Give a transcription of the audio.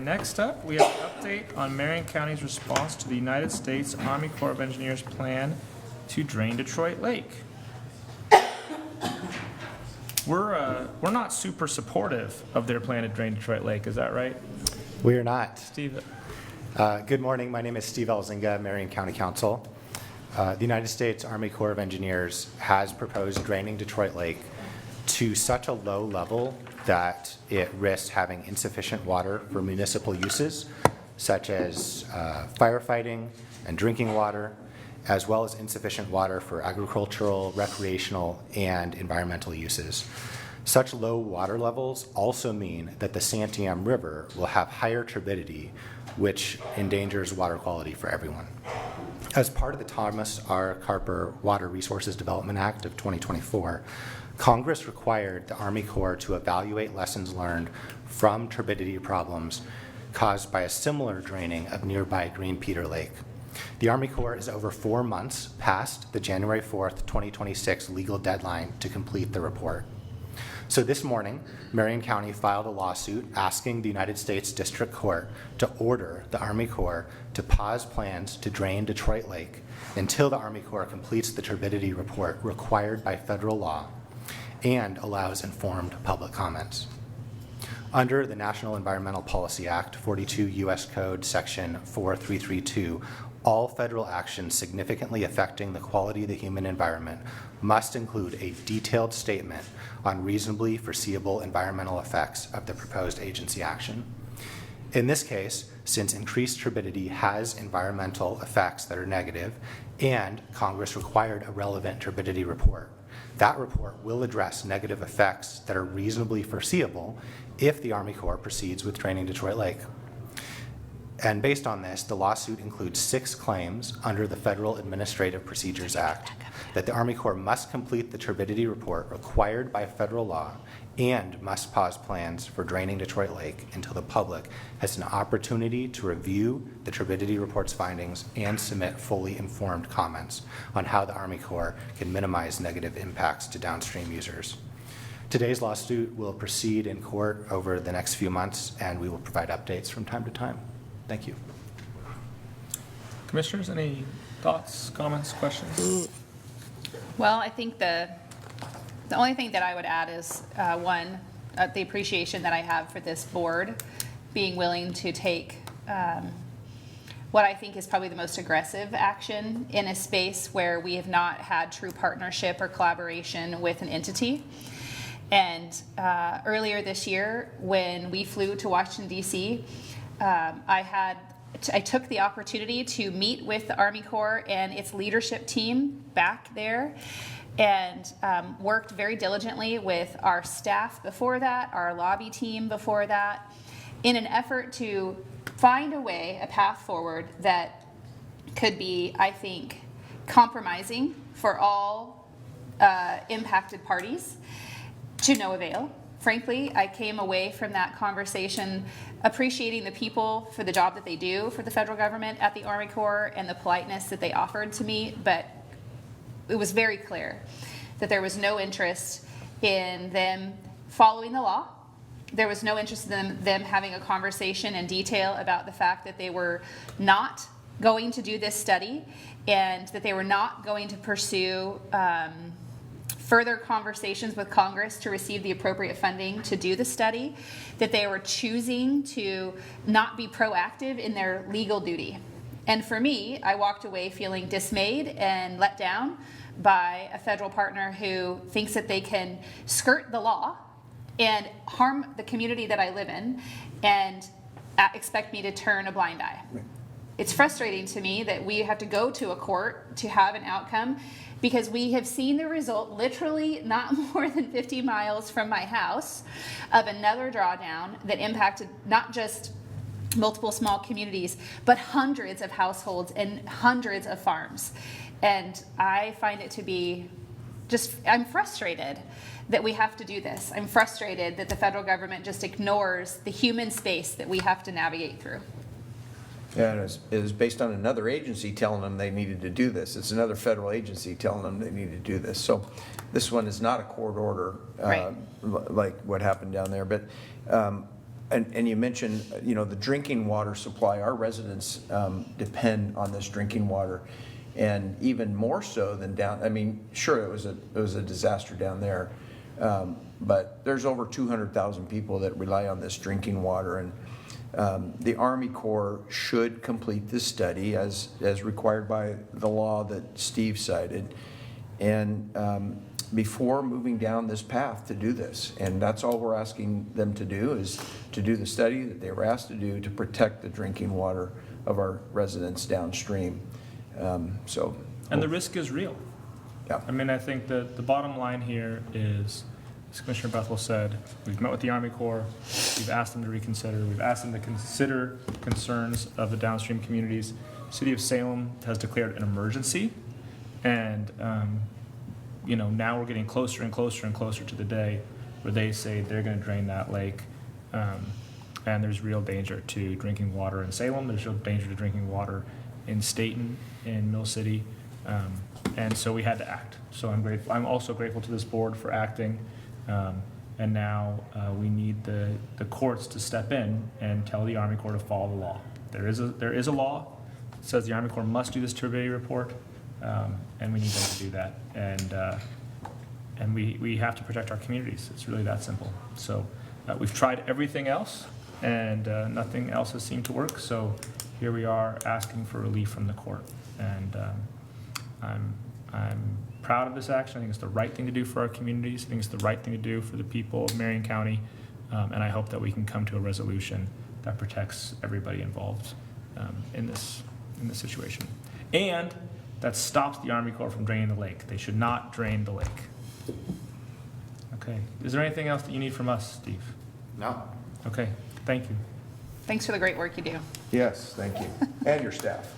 next up, we have an update on Marion County's response to the United States Army Corps of Engineers plan to drain Detroit Lake. We're not super supportive of their plan to drain Detroit Lake, is that right? We are not. Steve? Good morning. My name is Steve Elzinga, Marion County Council. The United States Army Corps of Engineers has proposed draining Detroit Lake to such a low level that it risks having insufficient water for municipal uses, such as firefighting and drinking water, as well as insufficient water for agricultural, recreational, and environmental uses. Such low water levels also mean that the Santiam River will have higher turbidity, which endangers water quality for everyone. As part of the Thomas R. Carper Water Resources Development Act of 2024, Congress required the Army Corps to evaluate lessons learned from turbidity problems caused by a similar draining of nearby Green Peter Lake. The Army Corps is over 4 months past the January 4th, 2026 legal deadline to complete the report. So this morning, Marion County filed a lawsuit asking the United States District Court to order the Army Corps to pause plans to drain Detroit Lake until the Army Corps completes the turbidity report required by federal law and allows informed public comments. Under the National Environmental Policy Act, 42 U.S. Code Section 4332, all federal actions significantly affecting the quality of the human environment must include a detailed statement on reasonably foreseeable environmental effects of the proposed agency action. In this case, since increased turbidity has environmental effects that are negative and Congress required a relevant turbidity report, that report will address negative effects that are reasonably foreseeable if the Army Corps proceeds with draining Detroit Lake. And based on this, the lawsuit includes 6 claims under the Federal Administrative Procedures Act that the Army Corps must complete the turbidity report required by federal law and must pause plans for draining Detroit Lake until the public has an opportunity to review the turbidity report's findings and submit fully informed comments on how the Army Corps can minimize negative impacts to downstream users. Today's lawsuit will proceed in court over the next few months, and we will provide updates from time to time. Thank you. Commissioners, any thoughts, comments, questions? Well, I think the only thing that I would add is one, the appreciation that I have for this board being willing to take what I think is probably the most aggressive action in a space where we have not had true partnership or collaboration with an entity. And earlier this year, when we flew to Washington, D.C., I took the opportunity to meet with the Army Corps and its leadership team back there and worked very diligently with our staff before that, our lobby team before that, in an effort to find a way, a path forward that could be, I think, compromising for all impacted parties to no avail. Frankly, I came away from that conversation appreciating the people for the job that they do for the federal government at the Army Corps and the politeness that they offered to me, but it was very clear that there was no interest in them following the law. There was no interest in them having a conversation in detail about the fact that they were not going to do this study and that they were not going to pursue further conversations with Congress to receive the appropriate funding to do the study, that they were choosing to not be proactive in their legal duty. And for me, I walked away feeling dismayed and let down by a federal partner who thinks that they can skirt the law and harm the community that I live in and expect me to turn a blind eye. It's frustrating to me that we have to go to a court to have an outcome because we have seen the result literally not more than 50 miles from my house of another drawdown that impacted not just multiple small communities, but hundreds of households and hundreds of farms. And I find it to be I'm frustrated that we have to do this. I'm frustrated that the federal government just ignores the human space that we have to navigate through. Yeah, and it was based on another agency telling them they needed to do this. It's another federal agency telling them they need to do this. So this one is not a court order Right. like what happened down there. But And you mentioned, the drinking water supply. Our residents depend on this drinking water, and even more so than down. I mean, sure, it was a disaster down there, but there's over 200,000 people that rely on this drinking water, and the Army Corps should complete this study as required by the law that Steve cited, and before moving down this path to do this. And that's all we're asking them to do, is to do the study that they were asked to do to protect the drinking water of our residents downstream. And the risk is real. Yeah. I mean, I think the bottom line here is, as Commissioner Bethel said, we've met with the Army Corps, we've asked them to reconsider, we've asked them to consider concerns of the downstream communities. City of Salem has declared an emergency, and now we're getting closer and closer and closer to the day where they say they're going to drain that lake, and there's real danger to drinking water in Salem. There's real danger to drinking water in Stayton, in Mill City, and so we had to act. So I'm grateful. I'm also grateful to this board for acting, and now we need the courts to step in and tell the Army Corps to follow the law. There is a law that says the Army Corps must do this turbidity report. And we need them to do that, and we have to protect our communities. It's really that simple. So we've tried everything else, and nothing else has seemed to work. So here we are asking for relief from the court, and I'm proud of this action. I think it's the right thing to do for our communities. I think it's the right thing to do for the people of Marion County, and I hope that we can come to a resolution that protects everybody involved in this situation, and that stops the Army Corps from draining the lake. They should not drain the lake. Okay. Is there anything else that you need from us, Steve? No. Okay. Thank you. Thanks for the great work you do. Yes, thank you. And your staff.